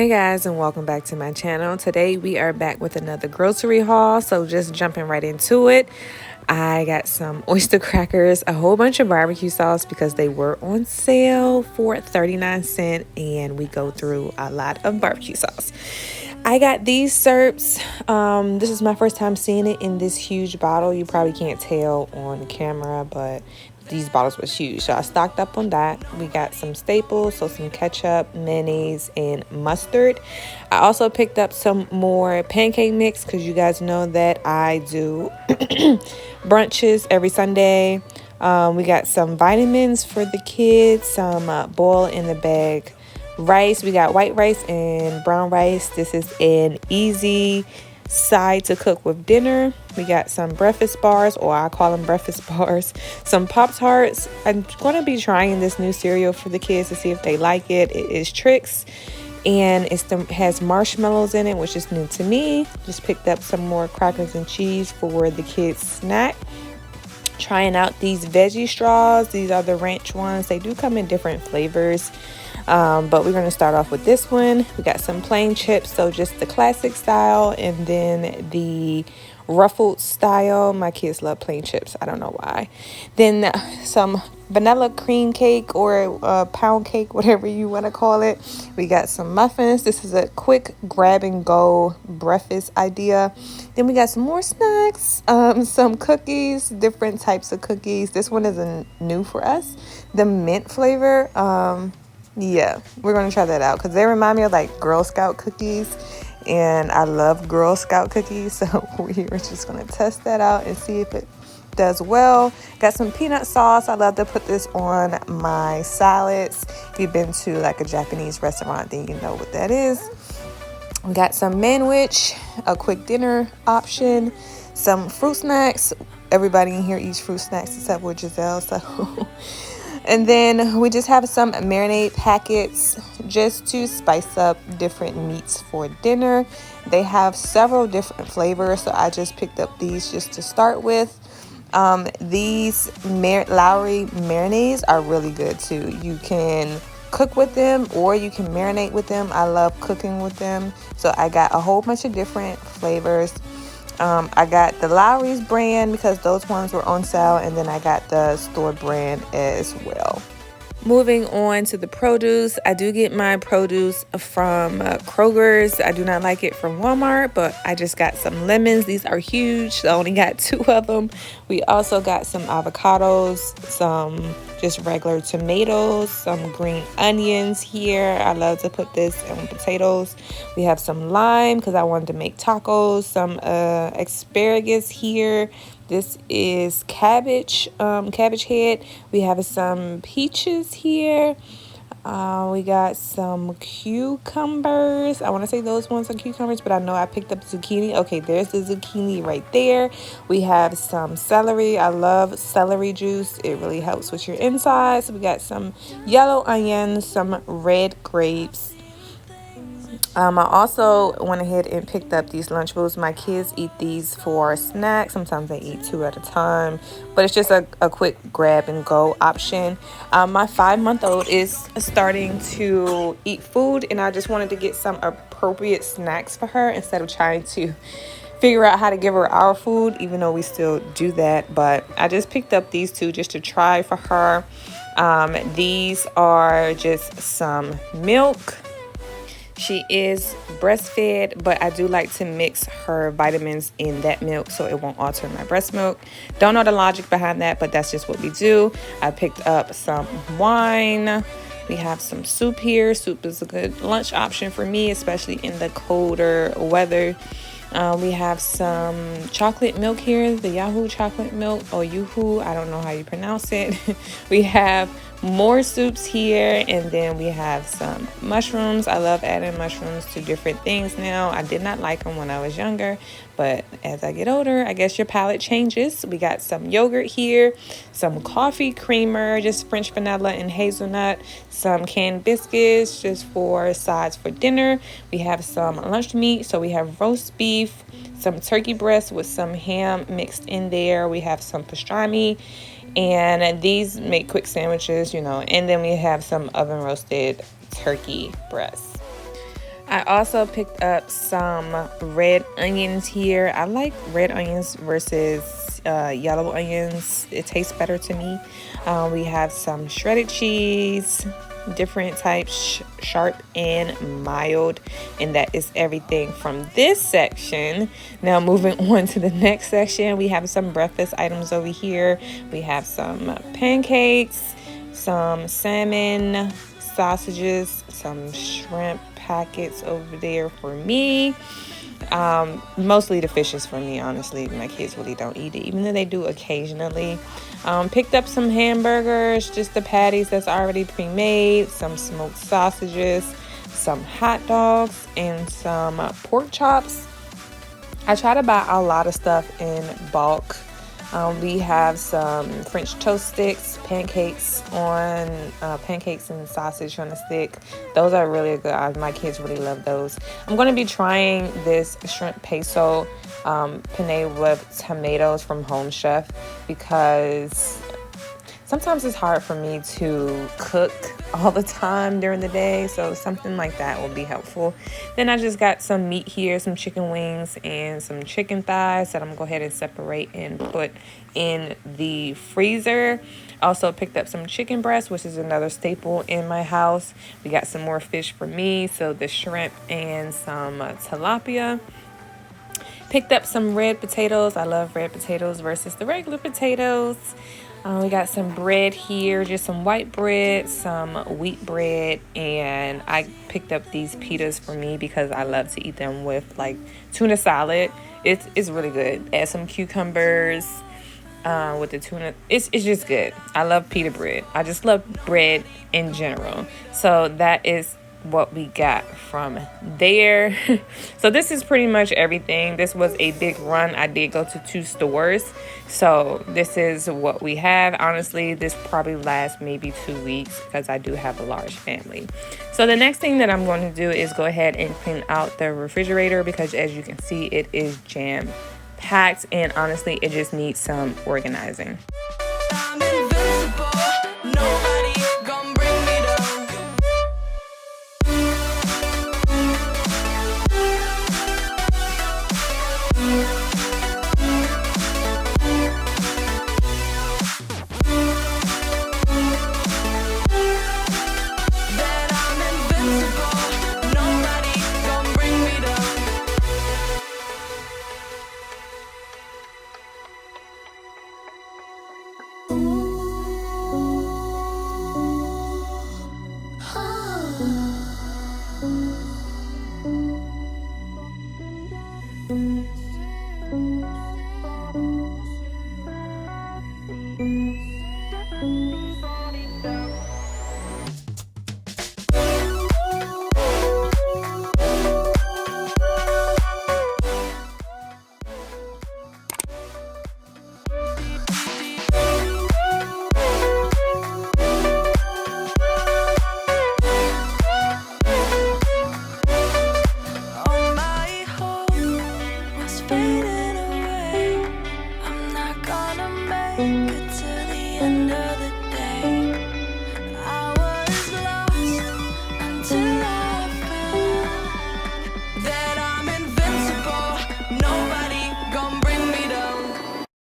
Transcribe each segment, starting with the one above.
Hey guys, and welcome back to my channel. Today we are back with another grocery haul, so just jumping right into it. I got some oyster crackers, a whole bunch of barbecue sauce because they were on sale for 39 cents, and we go through a lot of barbecue sauce. I got these syrups. This is my first time seeing it in this huge bottle. You probably can't tell on camera, but these bottles was huge, so I stocked up on that. We got some staples, so some ketchup, mayonnaise, and mustard. I also picked up some more pancake mix because you guys know that I do brunches every Sunday. We got some vitamins for the kids, some boil in the bag rice. We got white rice and brown rice. This is an easy side to cook with dinner. We got some breakfast bars, or I call them breakfast bars, some Pop-Tarts. I'm going to be trying this new cereal for the kids to see if they like it. It is Trix, and it has marshmallows in it, which is new to me. Just picked up some more crackers and cheese for the kids' snack. Trying out these veggie straws. These are the ranch ones. They do come in different flavors. But we're going to start off with this one. We got some plain chips, so just the classic style, and then the ruffled style. My kids love plain chips. I don't know why. Then some vanilla cream cake, or pound cake, whatever you want to call it. We got some muffins. This is a quick grab and go breakfast idea. Then we got some more snacks, some cookies, different types of cookies. This one is new for us, the mint flavor. Yeah, we're going to try that out because they remind me of like Girl Scout cookies, and I love Girl Scout cookies, so we're just going to test that out and see if it does well. Got some peanut sauce. I love to put this on my salads. If you've been to like a Japanese restaurant, then you know what that is. We got some manwich, a quick dinner option, some fruit snacks. Everybody in here eats fruit snacks except for Giselle, so... And then we just have some marinade packets just to spice up different meats for dinner. They have several different flavors, so I just picked up these just to start with. These Lowry marinades are really good too. You can cook with them or you can marinate with them. I love cooking with them, so I got a whole bunch of different flavors. I got the Lowry's brand because those ones were on sale, and then I got the store brand as well. Moving on to the produce, I do get my produce from Kroger's. I do not like it from Walmart, but I just got some lemons. These are huge. I only got 2 of them. We also got some avocados, some just regular tomatoes, some green onions here. I love to put this on potatoes. We have some lime because I wanted to make tacos, some asparagus here. This is cabbage head. We have some peaches here. We got some cucumbers. I want to say those ones are cucumbers, but I know I picked up zucchini. Okay, there's the zucchini right there. We have some celery. I love celery juice. It really helps with your insides. We got some yellow onions, some red grapes. I also went ahead and picked up these Lunchables. My kids eat these for snacks. Sometimes they eat 2 at a time, but it's just a quick grab and go option. My 5-month-old is starting to eat food, and I just wanted to get some appropriate snacks for her instead of trying to figure out how to give her our food, even though we still do that. But I just picked up these 2 just to try for her. These are just some milk. She is breastfed, but I do like to mix her vitamins in that milk so it won't alter my breast milk. Don't know the logic behind that, but that's just what we do. I picked up some wine. We have some soup here. Soup is a good lunch option for me, especially in the colder weather. We have some chocolate milk here, the Yahoo chocolate milk, or Yoo-hoo, I don't know how you pronounce it. We have more soups here, and then we have some mushrooms. I love adding mushrooms to different things now. I did not like them when I was younger, but as I get older, I guess your palate changes. We got some yogurt here, some coffee creamer, just French vanilla and hazelnut, some canned biscuits just for sides for dinner. We have some lunch meat, so we have roast beef, some turkey breast with some ham mixed in there. We have some pastrami, and these make quick sandwiches, and then we have some oven roasted turkey breasts. I also picked up some red onions here. I like red onions versus yellow onions. It tastes better to me. We have some shredded cheese, different types, sharp and mild, and that is everything from this section. Now moving on to the next section, we have some breakfast items over here. We have some pancakes, some salmon, sausages, some shrimp packets over there for me. Mostly the fish is for me, honestly. My kids really don't eat it, even though they do occasionally. Picked up some hamburgers, just the patties that's already pre-made, some smoked sausages, some hot dogs, and some pork chops. I try to buy a lot of stuff in bulk. We have some French toast sticks, pancakes and sausage on a stick. Those are really good. My kids really love those. I'm going to be trying this shrimp pesto penne with tomatoes from Home Chef, because sometimes it's hard for me to cook all the time during the day, so something like that will be helpful. Then I just got some meat here, some chicken wings and some chicken thighs that I'm going to go ahead and separate and put in the freezer. Also picked up some chicken breast, which is another staple in my house. We got some more fish for me, so the shrimp and some tilapia. Picked up some red potatoes. I love red potatoes versus the regular potatoes. We got some bread here, just some white bread, some wheat bread, and I picked up these pitas for me because I love to eat them with like tuna salad. It's really good. Add some cucumbers with the tuna. It's just good. I love pita bread. I just love bread in general. So that is what we got from there. So this is pretty much everything. This was a big run. I did go to 2 stores, so this is what we have. Honestly, this probably lasts maybe 2 weeks because I do have a large family. So the next thing that I'm going to do is go ahead and clean out the refrigerator, because as you can see, it is jam packed, and honestly it just needs some organizing.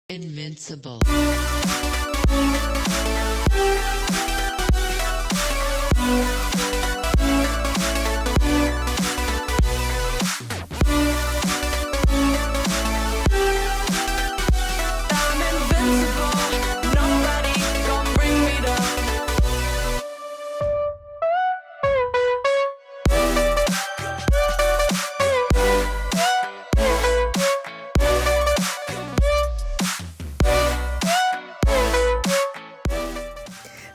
Invincible.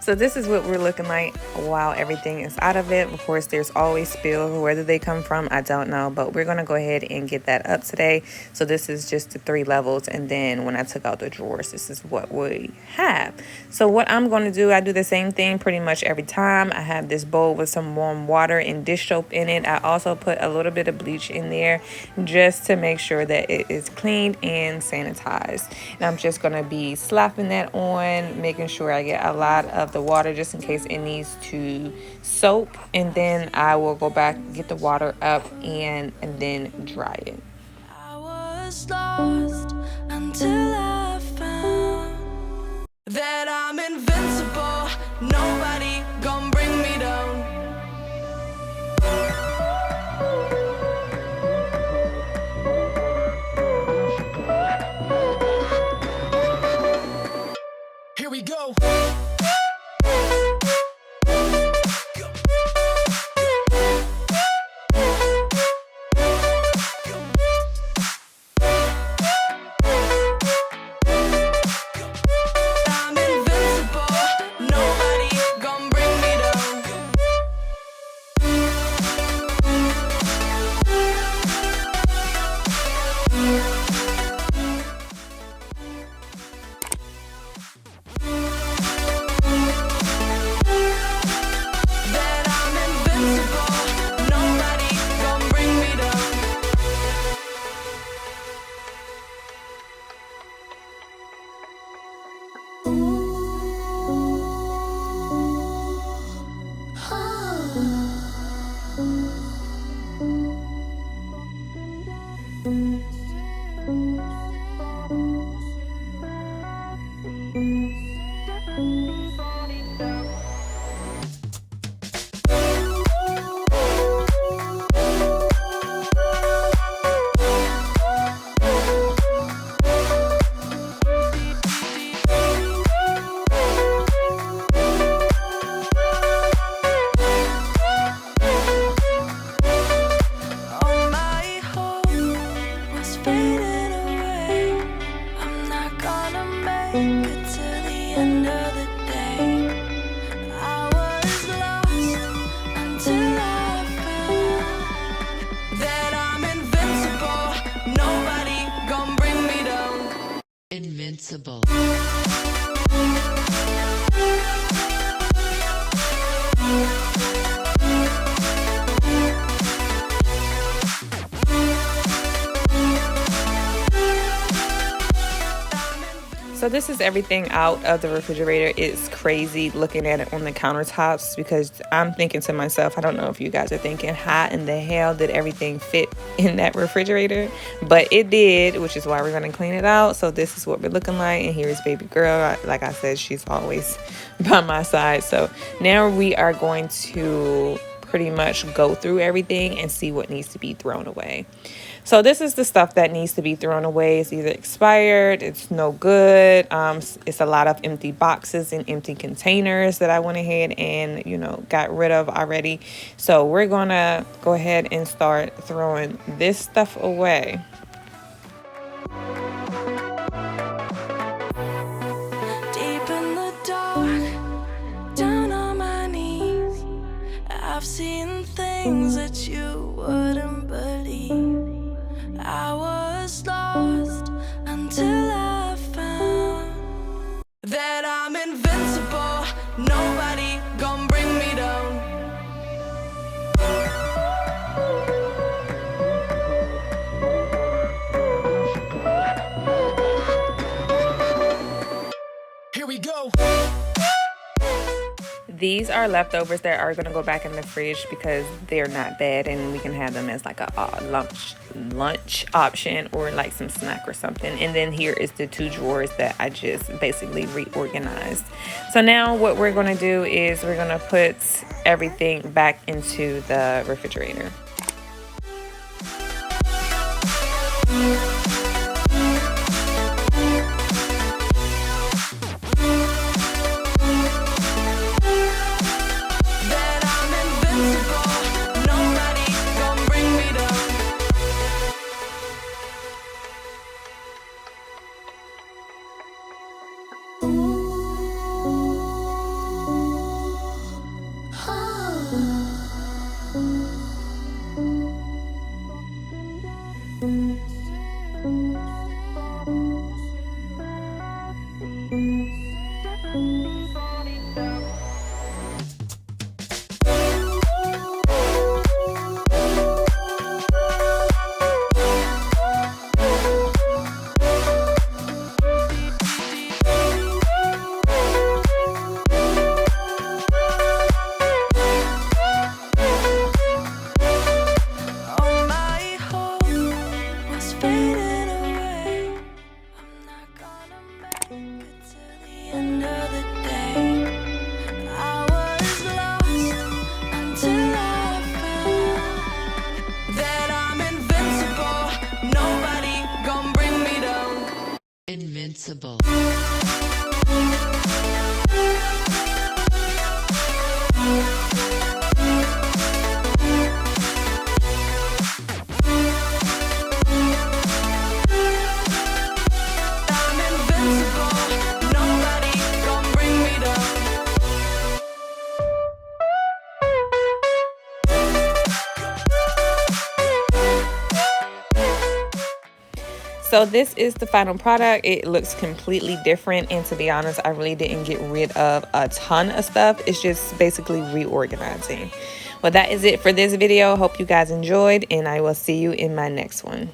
So this is what we're looking like while everything is out of it. Of course, there's always spills. Whether they come from, I don't know. But we're going to go ahead and get that up today. So this is just the 3 levels. And then when I took out the drawers, this is what we have. So what I'm going to do, I do the same thing pretty much every time. I have this bowl with some warm water and dish soap in it. I also put a little bit of bleach in there just to make sure that it is cleaned and sanitized. And I'm just going to be slapping that on, making sure I get a lot of off the water just in case it needs to soak, and then I will go back, get the water up, and then dry it. I was lost until I found that I'm invincible. Nobody gon' bring me down. Here we go. I'm invincible. Nobody gon' bring me down. That I'm invincible. Nobody gon' bring me down. All my hope was fading away. I'm not gonna make it to the end of the day. I was lost until I found that I'm invincible. Nobody gon' bring me down. Invincible. So this is everything out of the refrigerator. It's crazy looking at it on the countertops because I'm thinking to myself, I don't know if you guys are thinking, how in the hell did everything fit in that refrigerator? But it did, which is why we're going to clean it out. So this is what we're looking like. And here is baby girl. Like I said, she's always by my side. So now we are going to pretty much go through everything and see what needs to be thrown away. So this is the stuff that needs to be thrown away. It's either expired, it's no good. It's a lot of empty boxes and empty containers that I went ahead and, got rid of already. So we're going to go ahead and start throwing this stuff away. Deep in the dark, down on my knees, I've seen things that you wouldn't believe. I was lost until I found that I'm invincible. Nobody gon' bring me down. Here we go. These are leftovers that are going to go back in the fridge because they're not bad, and we can have them as like a lunch option or like some snack or something. And then here is the 2 drawers that I just basically reorganized. So now what we're going to do is we're going to put everything back into the refrigerator. That I'm invincible. Nobody gon' bring me down. Invincible. I'm invincible. Nobody gon' bring me down. So this is the final product. It looks completely different, and to be honest, I really didn't get rid of a ton of stuff. It's just basically reorganizing. Well, that is it for this video. Hope you guys enjoyed, and I will see you in my next one.